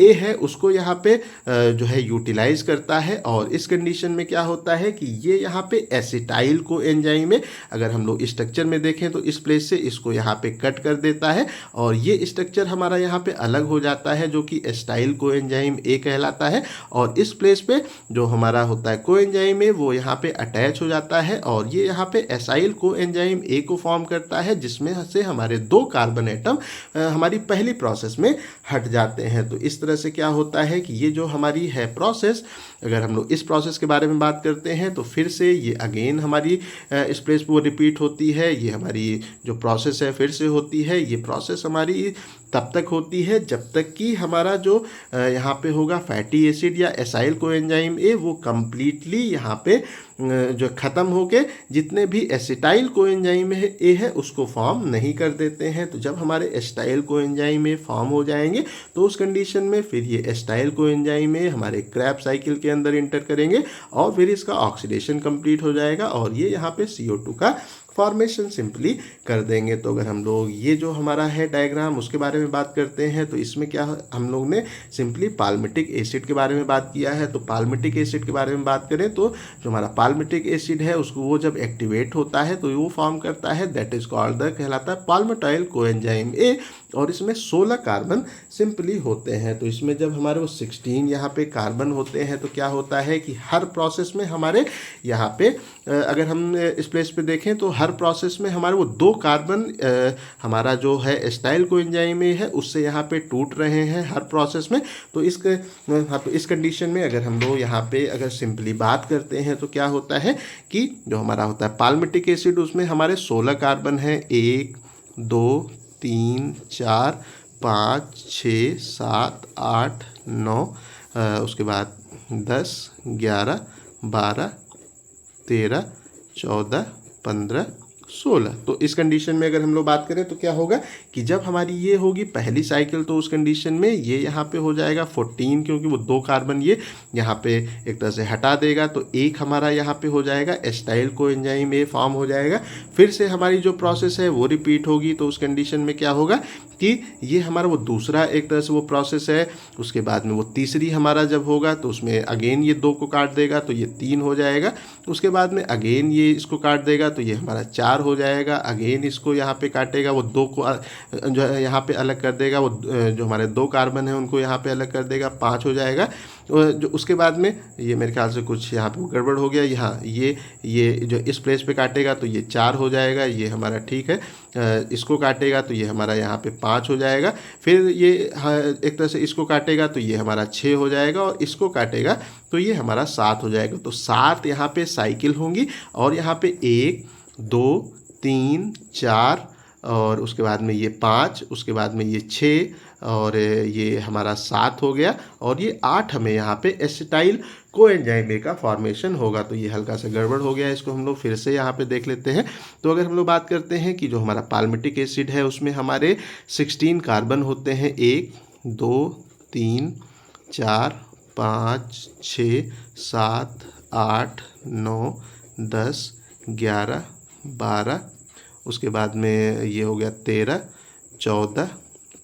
Speaker 1: ए है उसको यहाँ पे जो है यूटिलाइज करता है और इस कंडीशन में क्या होता है कि ये यहाँ पे एसिटाइल कोएंजाइम है। अगर हम लोग स्ट्रक्चर में देखें तो इस प्लेस से इसको यहाँ पे कट कर देता है और ये स्ट्रक्चर हमारा यहाँ पे अलग हो जाता है जो कि एसिटाइल कोएंजाइम ए कहलाता है और इस प्लेस पे जो हमारा होता है कोएंजाइम ए वो यहाँ पे अटैच हो जाता है और ये यहाँ पे एसाइल कोएंजाइम ए को फॉर्म करता है जिसमें से हमारे 2 कार्बन एटम हमारी पहली प्रोसेस में हट जाते हैं। तो इस तरह से क्या होता है कि ये जो हमारी है प्रोसेस, अगर हम लोग इस प्रोसेस के बारे में बात करते हैं तो फिर से ये अगेन हमारी इस प्लेस पर रिपीट होती है। ये हमारी जो प्रोसेस है फिर से होती है। ये प्रोसेस हमारी तब तक होती है जब तक कि हमारा जो यहाँ पे होगा फैटी एसिड या एसाइल कोएंजाइम ए वो कम्प्लीटली यहाँ पे जो ख़त्म होके जितने भी एसिटाइल कोएंजाइम ए है उसको फॉर्म नहीं कर देते हैं। तो जब हमारे एसिटाइल कोएंजाइम ए फॉर्म हो जाएंगे तो उस कंडीशन में फिर ये एसिटाइल कोएंजाइम ए हमारे क्रैब साइकिल के अंदर इंटर करेंगे और फिर इसका ऑक्सीडेशन कंप्लीट हो जाएगा और ये यहाँ पे CO2 का फॉर्मेशन सिंपली कर देंगे। तो अगर हम लोग ये जो हमारा है डायग्राम उसके बारे में बात करते हैं तो इसमें क्या हम लोग ने सिंपली पाल्मिटिक एसिड के बारे में बात किया है। तो पाल्मिटिक एसिड के बारे में बात करें तो जो हमारा पाल्मिटिक एसिड है उसको वो जब एक्टिवेट होता है तो वो फॉर्म करता है दैट इज कॉल्ड द कहलाता है पाल्मिटाइल कोएंजाइम ए और इसमें 16 कार्बन सिंपली होते हैं। तो इसमें जब हमारे वो 16 यहाँ पे कार्बन होते हैं तो क्या होता है कि हर प्रोसेस में हमारे यहाँ पे अगर हम इस प्लेस पे देखें तो हर प्रोसेस में हमारे वो 2 कार्बन हमारा जो है एस्टाइल कोएंजाइम में है उससे यहाँ पे टूट रहे हैं हर प्रोसेस में। तो इस कंडीशन में अगर हम लोग यहाँ पे अगर सिंपली बात करते हैं तो क्या होता है कि जो हमारा होता है पाल्मिटिक एसिड उसमें हमारे 16 कार्बन हैं, 1 2 3 4 5 6 7 8 9 उसके बाद 10 11 12 13 14 15 16। तो इस कंडीशन में अगर हम लोग बात करें तो क्या होगा कि जब हमारी ये होगी पहली साइकिल तो उस कंडीशन में ये यहाँ पे हो जाएगा 14 क्योंकि वो 2 कार्बन ये यहाँ पे एक तरह से हटा देगा तो एक हमारा यहाँ पे हो जाएगा एस्टाइल कोएंजाइम ए फॉर्म हो जाएगा। फिर से हमारी जो प्रोसेस है वो रिपीट होगी तो उस कंडीशन में क्या होगा कि ये हमारा वो दूसरा एक तरह से वो प्रोसेस है। उसके बाद में वो तीसरी हमारा जब होगा तो उसमें अगेन ये 2 को काट देगा तो ये 3 हो जाएगा। उसके बाद में अगेन ये इसको काट देगा तो ये हमारा 4 हो जाएगा। अगेन इसको यहाँ पे काटेगा वो 2 को जो है यहाँ पे अलग कर देगा, वो जो हमारे 2 कार्बन है उनको यहाँ पे अलग कर देगा, 5 हो जाएगा। जो उसके बाद में ये मेरे ख्याल से कुछ यहाँ पे गड़बड़ हो गया, यहाँ ये जो इस प्लेस पे काटेगा तो ये 4 हो जाएगा, ये हमारा ठीक है। इसको काटेगा तो ये हमारा यहाँ पे 5 हो जाएगा। फिर ये एक तरह से इसको काटेगा तो ये हमारा 6 हो जाएगा और इसको काटेगा तो ये हमारा 7 हो जाएगा। तो 7 यहाँ पे साइकिल होंगी और यहाँ पे 1 2 3 4 और उसके बाद में ये 5, उसके बाद में ये 6 और ये हमारा 7 हो गया और ये 8 हमें यहाँ पे एसिटाइल कोएंजाइम ए का फॉर्मेशन होगा। तो ये हल्का सा गड़बड़ हो गया, इसको हम लोग फिर से यहाँ पे देख लेते हैं। तो अगर हम लोग बात करते हैं कि जो हमारा पाल्मिटिक एसिड है उसमें हमारे 16 कार्बन होते हैं, 1 2 3 4 5 6 7 8 9 10 11 12 उसके बाद में ये हो गया 13 14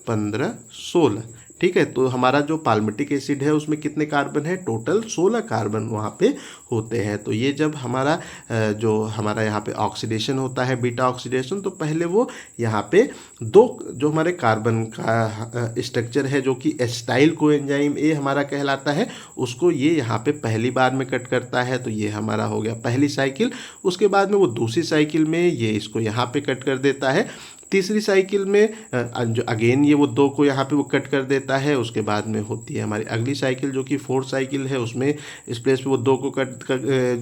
Speaker 1: 15 16। ठीक है, तो हमारा जो पाल्मिटिक एसिड है उसमें कितने कार्बन है, टोटल 16 कार्बन वहाँ पे होते हैं। तो ये जब हमारा जो हमारा यहाँ पे ऑक्सीडेशन होता है, बीटा ऑक्सीडेशन, तो पहले वो यहाँ पे 2 जो हमारे कार्बन का स्ट्रक्चर है जो कि एस्टाइल कोएंजाइम ए हमारा कहलाता है, उसको ये यहाँ पे पहली बार में कट करता है। तो ये हमारा हो गया पहली साइकिल। उसके बाद में वो दूसरी साइकिल में ये इसको यहाँ पे कट कर देता है। तीसरी साइकिल में जो अगेन ये वो 2 को यहाँ पे वो कट कर देता है। उसके बाद में होती है हमारी अगली साइकिल जो कि 4th साइकिल है, उसमें इस प्लेस पे वो 2 को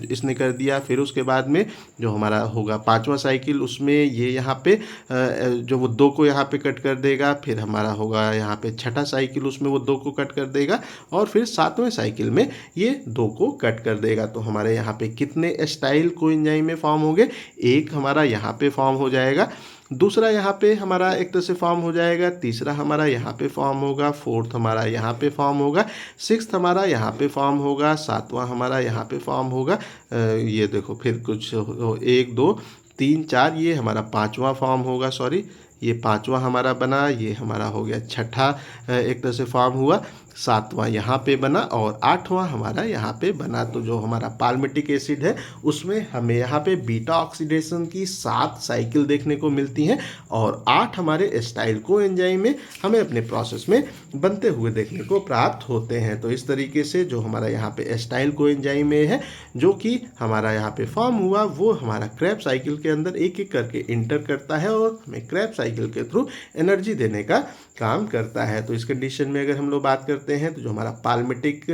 Speaker 1: इसने कर दिया। फिर उसके बाद में जो हमारा होगा 5वां साइकिल, उसमें ये यहाँ पे जो वो 2 को यहाँ पे कट कर देगा। फिर हमारा होगा यहाँ पे 6ठा साइकिल, उसमें वो 2 को कट कर देगा और फिर 7वें साइकिल में ये 2 को कट कर देगा। तो हमारे यहाँ पे कितने एस्टाइल कोएंजाइम में फॉर्म होंगे, एक हमारा यहाँ पे फॉर्म हो जाएगा, दूसरा यहाँ पे हमारा एक तरह से फॉर्म हो जाएगा, तीसरा हमारा यहाँ पे फॉर्म होगा, 4th हमारा यहाँ पे फॉर्म होगा, 6th हमारा यहाँ पे फॉर्म होगा, 7वां हमारा यहाँ पे फॉर्म होगा। ये देखो फिर कुछ 1 2 3 4 ये हमारा 5वां फॉर्म होगा, सॉरी ये 5वां हमारा बना, ये हमारा हो गया 6ठा एक तरह से फॉर्म हुआ, 7वां यहाँ पे बना और 8वां हमारा यहाँ पे बना। तो जो हमारा पाल्मिटिक एसिड है उसमें हमें यहाँ पे बीटा ऑक्सीडेशन की 7 साइकिल देखने को मिलती हैं और 8 हमारे एस्टाइल कोएंजाइम में हमें अपने प्रोसेस में बनते हुए देखने को प्राप्त होते हैं। तो इस तरीके से जो हमारा यहाँ पे एस्टाइल कोएंजाइम में है जो कि हमारा यहाँ पे फॉर्म हुआ, वो हमारा क्रैब साइकिल के अंदर एक एक करके इंटर करता है और हमें क्रैब साइकिल के थ्रू एनर्जी देने का काम करता है। तो इस कंडीशन में अगर हम लोग बात करते हैं तो जो हमारा पाल्मिटिक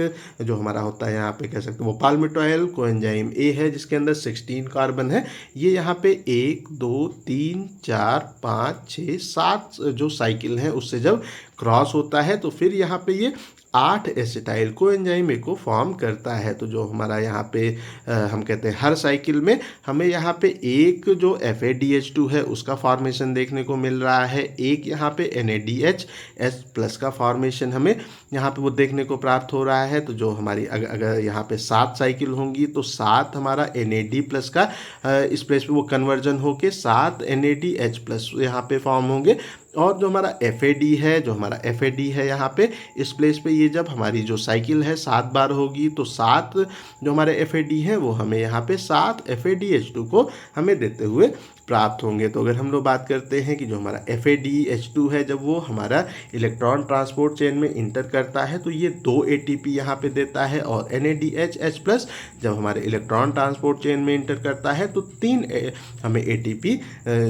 Speaker 1: जो हमारा होता है यहाँ पे कह सकते हैं वो पाल्मिटॉयल कोएंजाइम ए है जिसके अंदर 16 कार्बन है। ये यहाँ पे 1 2 3 4 5 6 7 जो साइकिल है उससे जब क्रॉस होता है तो फिर यहाँ पे ये 8 एसिटाइल कोएंजाइम ए को फॉर्म करता है। तो जो हमारा यहाँ पे हम कहते हैं हर साइकिल में हमें यहाँ पे एक जो FADH2 है उसका फॉर्मेशन देखने को मिल रहा है, एक यहाँ पे NADH+ का फॉर्मेशन हमें यहाँ पे वो देखने को प्राप्त हो रहा है। तो जो हमारी अगर यहाँ पे 7 साइकिल होंगी तो 7 हमारा NAD+ का इस प्लेस पे वो कन्वर्जन होके 7 NADH+ यहाँ पे फॉर्म होंगे। और जो हमारा FAD है, जो हमारा FAD है यहाँ पे इस प्लेस पे ये जब हमारी जो साइकिल है 7 बार होगी तो 7 जो हमारे FAD हैं वो हमें यहाँ पे 7 FADH2 को हमें देते हुए प्राप्त होंगे। तो अगर हम लोग बात करते हैं कि जो हमारा FADH2 है जब वो हमारा इलेक्ट्रॉन ट्रांसपोर्ट चेन में इंटर करता है तो ये 2 ATP यहाँ पे देता है, और NADH+ जब हमारे इलेक्ट्रॉन ट्रांसपोर्ट चेन में इंटर करता है तो 3 हमें ATP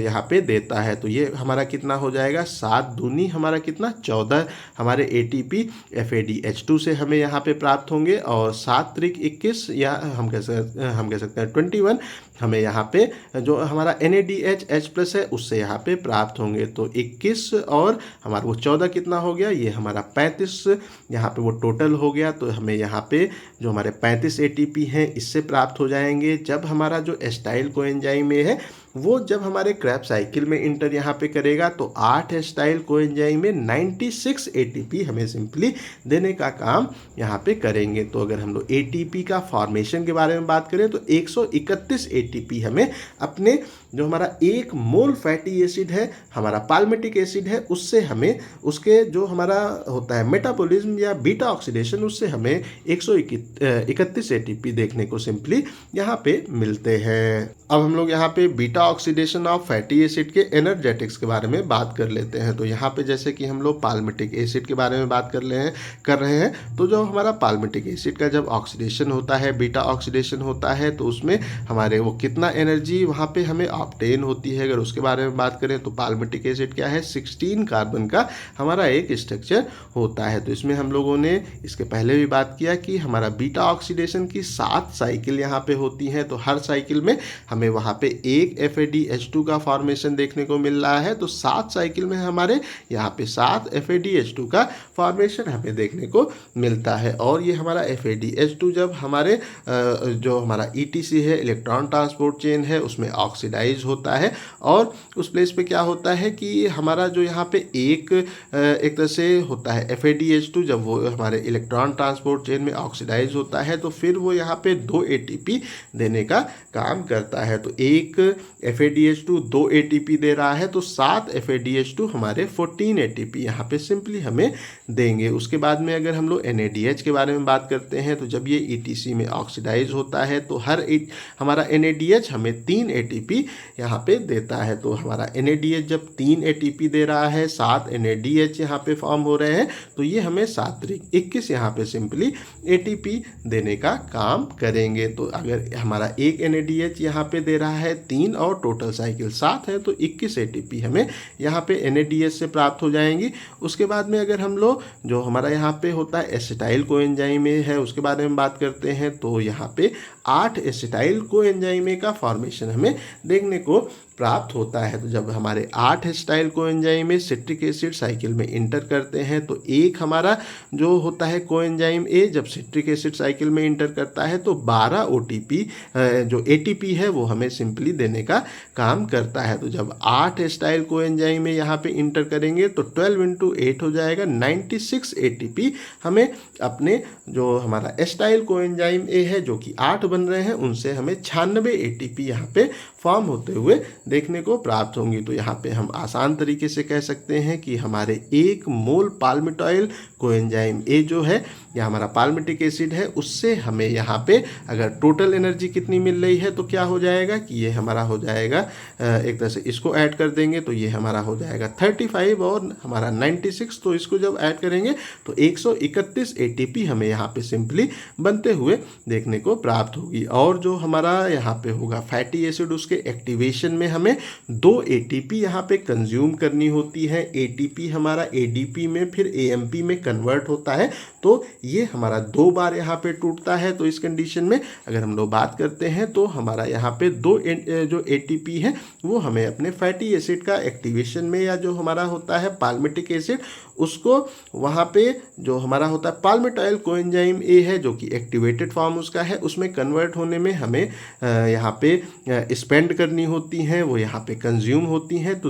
Speaker 1: यहाँ पे देता है। तो ये हमारा कितना हो जाएगा, 7 दूनी हमारा कितना 14 हमारे ATP FADH2 से हमें यहाँ पे प्राप्त होंगे, और 7 त्रिक 21 या हम कह सकते हैं 21 हमें यहाँ पे जो हमारा NADH+ है उससे यहाँ पे प्राप्त होंगे। तो 21 और हमारा वो 14 कितना हो गया, ये हमारा 35 यहाँ पे वो टोटल हो गया। तो हमें यहाँ पे जो हमारे 35 ATP हैं इससे प्राप्त हो जाएंगे। जब हमारा जो एस्टाइल कोएंजाइम में है वो जब हमारे क्रैब साइकिल में इंटर यहाँ पे करेगा तो 8 एस्टाइल कोएंजाइम में 96 ATP हमें सिंपली देने का काम यहाँ पे करेंगे। तो अगर हम लोग ATP का फॉर्मेशन के बारे में बात करें तो 131 ATP हमें अपने जो हमारा 1 मोल फैटी एसिड है, हमारा पाल्मिटिक एसिड है, उससे हमें उसके जो हमारा होता है मेटाबॉलिज्म या बीटा ऑक्सीडेशन उससे हमें 131 ATP देखने को सिंपली यहाँ पे मिलते हैं। अब हम लोग यहाँ पे beta oxidation of fatty acid के एनर्जेटिक्स के बारे में बात कर लेते हैं। तो यहाँ पे जैसे कि हम लोग पाल्मिटिक एसिड के बारे में बात कर रहे हैं तो जो हमारा पाल्मिटिक एसिड का जब ऑक्सीडेशन होता है, बीटा ऑक्सीडेशन होता है, तो उसमें हमारे वो कितना एनर्जी वहाँ पे हमें ऑब्टेन होती है। अगर उसके बारे में बात करें तो पाल्मिटिक एसिड क्या है, 16 कार्बन का हमारा एक स्ट्रक्चर होता है। तो इसमें हम लोगों ने इसके पहले भी बात किया कि हमारा बीटा ऑक्सीडेशन की 7 साइकिल यहाँ पे होती हैं। तो हर साइकिल में हमें वहाँ पे एक FADH2 का फॉर्मेशन देखने को मिल रहा है। तो 7 साइकिल में हमारे यहाँ पे 7 FADH2 का फॉर्मेशन हमें देखने को मिलता है। और ये हमारा FADH2 जब हमारे जो हमारा ETC है, इलेक्ट्रॉन ट्रांसपोर्ट चेन है, उसमें ऑक्सीडाइज होता है, और उस प्लेस पे क्या होता है कि हमारा जो यहाँ पे एक तरह से होता है FADH2 जब वो हमारे इलेक्ट्रॉन ट्रांसपोर्ट चेन में ऑक्सीडाइज होता है तो फिर वो यहाँ पे 2 ATP देने का काम करता है। तो एक FADH2 2 ATP दे रहा है, तो 7 FADH2 हमारे 14 ATP यहाँ पे सिंपली हमें देंगे। उसके बाद में अगर हम लोग NADH के बारे में बात करते हैं तो जब ये ETC में ऑक्सीडाइज होता है तो हमारा NADH हमें 3 ATP यहाँ पे देता है। तो हमारा NADH जब 3 ATP दे रहा है, 7 NADH यहाँ पे फॉर्म हो रहे हैं, तो ये हमें 7 त्रिक 21 यहाँ पे सिंपली ATP देने का काम करेंगे। तो अगर हमारा एक NADH यहाँ पे दे रहा है 3 और टोटल साइकिल 7 है तो 21 ATP हमें यहाँ पे NADH से प्राप्त हो जाएंगी। उसके बाद में अगर हम लोग जो हमारा यहाँ पे होता है एसिटाइल कोएंजाइम है उसके बारे में बात करते हैं तो यहाँ पे 8 एसिटाइल कोएंजाइम का फॉर्मेशन हमें देखने को प्राप्त होता है। तो जब हमारे 8 एसिटाइल कोएंजाइम में सिट्रिक एसिड साइकिल में इंटर करते हैं तो एक हमारा जो होता है कोएंजाइम A जब सिट्रिक एसिड साइकिल में इंटर करता है तो 12 OTP जो ATP है वो हमें सिंपली देने का काम करता है। तो जब 8 एसिटाइल कोएंजाइम में यहाँ पे इंटर करेंगे तो 12 × 8 हो जाएगा 96 ATP हमें अपने जो हमारा एसिटाइल कोएंजाइम A है जो कि 8 बन रहे हैं उनसे हमें 96 ATP यहाँ पे फॉर्म होते हुए देखने को प्राप्त होंगी। तो यहाँ पे हम आसान तरीके से कह सकते हैं कि हमारे 1 मोल पाल्मिटॉइल कोएंजाइम A जो है या हमारा पाल्मिटिक एसिड है उससे हमें यहाँ पे अगर टोटल एनर्जी कितनी मिल रही है तो क्या हो जाएगा कि ये हमारा हो जाएगा एक तरह से इसको ऐड कर देंगे तो ये हमारा हो जाएगा 35 और हमारा 96, तो इसको जब ऐड करेंगे तो 131 ATP हमें यहाँ पे सिंपली बनते हुए देखने को प्राप्त होगी। और जो हमारा यहाँ पे होगा फैटी एसिड उसके एक्टिवेशन में हमें 2 ATP यहाँ पे कंज्यूम करनी होती है। ATP हमारा ADP में फिर AMP में कन्वर्ट होता है तो ये हमारा 2 बार यहाँ पे टूटता है। तो इस कंडीशन में अगर हम लोग बात करते हैं तो हमारा यहाँ पे 2 जो ATP है वो हमें अपने फैटी एसिड का एक्टिवेशन में या जो हमारा होता है पाल्मिटिक एसिड उसको वहाँ पे जो हमारा होता है पाल्मिटॉइल कोएंजाइम A है जो कि एक्टिवेटेड फॉर्म उसका है उसमें कन्वर्ट होने में हमें यहाँ पे स्पेंड करनी होती हैं, वो यहाँ पे कंज्यूम होती हैं। तो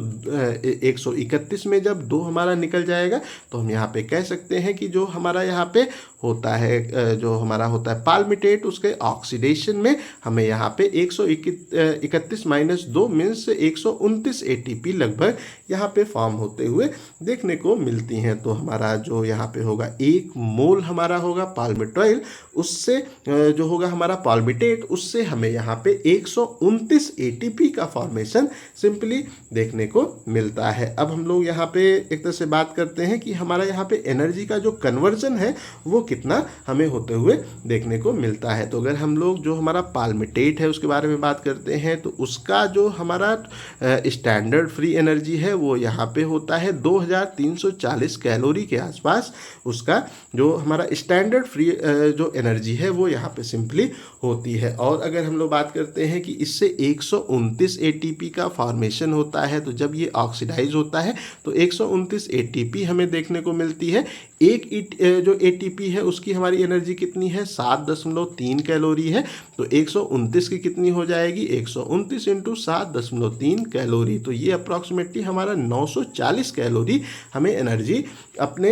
Speaker 1: 131 में जब 2 हमारा निकल जाएगा तो हम यहाँ पे कह सकते हैं कि जो हमारा यहाँ यहाँ पे होता है जो हमारा होता है पाल्मिटेट, उसके ऑक्सीडेशन में हमें यहाँ पे 131-2 मीन्स 129 एटीपी लगभग यहाँ पे फॉर्म होते हुए देखने को मिलती हैं। तो हमारा जो यहाँ पे होगा 1 मोल हमारा होगा पाल्मिटॉइल, उससे जो होगा हमारा पाल्मिटेट, उससे हमें यहाँ पे 129 एटीपी का फॉर्मेशन सिंपली देखने को मिलता है। अब हम लोग यहाँ पे एक तरह से बात करते हैं कि हमारा यहाँ पे एनर्जी का जो कन्वर्जन है वो कितना हमें होते हुए देखने को मिलता है। तो अगर हम लोग जो हमारा पाल्मिटेट है उसके बारे में बात करते हैं तो उसका जो हमारा स्टैंडर्ड फ्री एनर्जी है वो यहाँ पे होता है 2340 कैलोरी के आसपास। उसका जो हमारा स्टैंडर्ड फ्री जो एनर्जी है वो यहाँ पे सिंपली होती है। और अगर हम लोग बात करते हैं कि इससे 129 एटीपी का फॉर्मेशन होता है, तो जब ये ऑक्सीडाइज होता है तो 129 एटीपी हमें देखने को मिलती है। एक जो एटीपी है उसकी हमारी एनर्जी कितनी है, 7.3 कैलोरी है। तो 129 की कितनी हो जाएगी, 129 इंटू 7.3 कैलोरी। तो ये अप्रॉक्सीमेटली हमारा 940 कैलोरी हमें एनर्जी अपने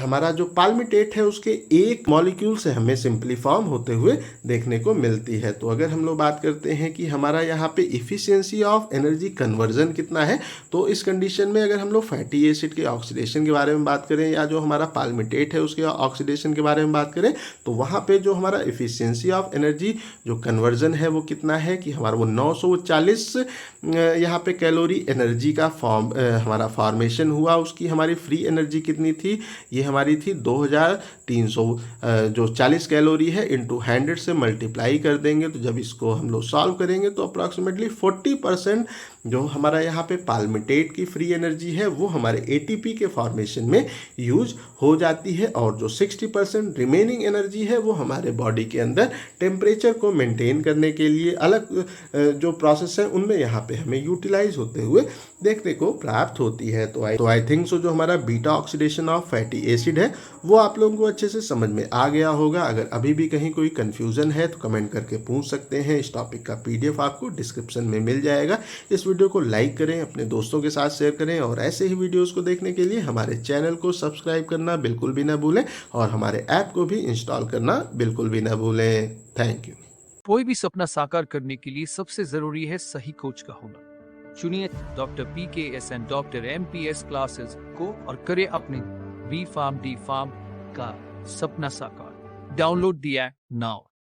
Speaker 1: हमारा जो पाल्मिटेट है उसके एक मॉलिक्यूल से हमें सिंपली फॉर्म होते हुए देखने को मिलती है। तो अगर हम लोग बात करते हैं कि हमारा यहाँ पे इफिशियंसी ऑफ एनर्जी कन्वर्जन कितना है, तो इस कंडीशन में अगर हम लोग फैटी एसिड के ऑक्सीडेशन के बारे में बात करें या जो हमारा पाल्मिटेट है उसके ऑक्सीडेशन के बारे में बात करें, तो वहाँ पे जो हमारा इफिशियंसी ऑफ एनर्जी जो कन्वर्जन है वो कितना है कि हमारा वो 940 यहाँ पे कैलोरी एनर्जी का हमारा फॉर्मेशन हुआ। उसकी हमारी फ्री एनर्जी कितनी थी, ये हमारी थी 2300 जो 40 कैलोरी है इंटू 100 से मल्टीप्लाई कर देंगे। तो जब इसको हम लोग सॉल्व करेंगे तो अप्रॉक्सीमेटली 40% जो हमारा यहाँ पे पाल्मिटेट की फ्री एनर्जी है वो हमारे एटीपी के फॉर्मेशन में यूज हो जाती है, और जो 60% रिमेनिंग एनर्जी है वो हमारे बॉडी के अंदर टेम्परेचर को मेंटेन करने के लिए अलग जो प्रोसेस है उनमें यहाँ पे हमें यूटिलाइज होते हुए देखने को प्राप्त होती है। तो आई थिंक सो जो हमारा beta oxidation of fatty acid है वो आप लोगों को अच्छे से समझ में आ गया होगा। अगर अभी भी कहीं कोई कन्फ्यूज़न है तो कमेंट करके पूछ सकते हैं। इस टॉपिक का PDF आपको डिस्क्रिप्शन में मिल जाएगा। इस वीडियो को लाइक करें, अपने दोस्तों के साथ शेयर करें, और ऐसे ही वीडियोस को देखने के लिए हमारे चैनल को सब्सक्राइब करना बिल्कुल भी ना भूलें, और हमारे ऐप को भी इंस्टॉल करना बिल्कुल भी ना भूलें। Thank you.
Speaker 2: कोई भी सपना साकार करने के लिए सबसे जरूरी है सही कोच का होना। चुनिए doctor PKS and doctor MPS classes को और करें अपने B Farm D Farm का सपना साकार। Download the app now.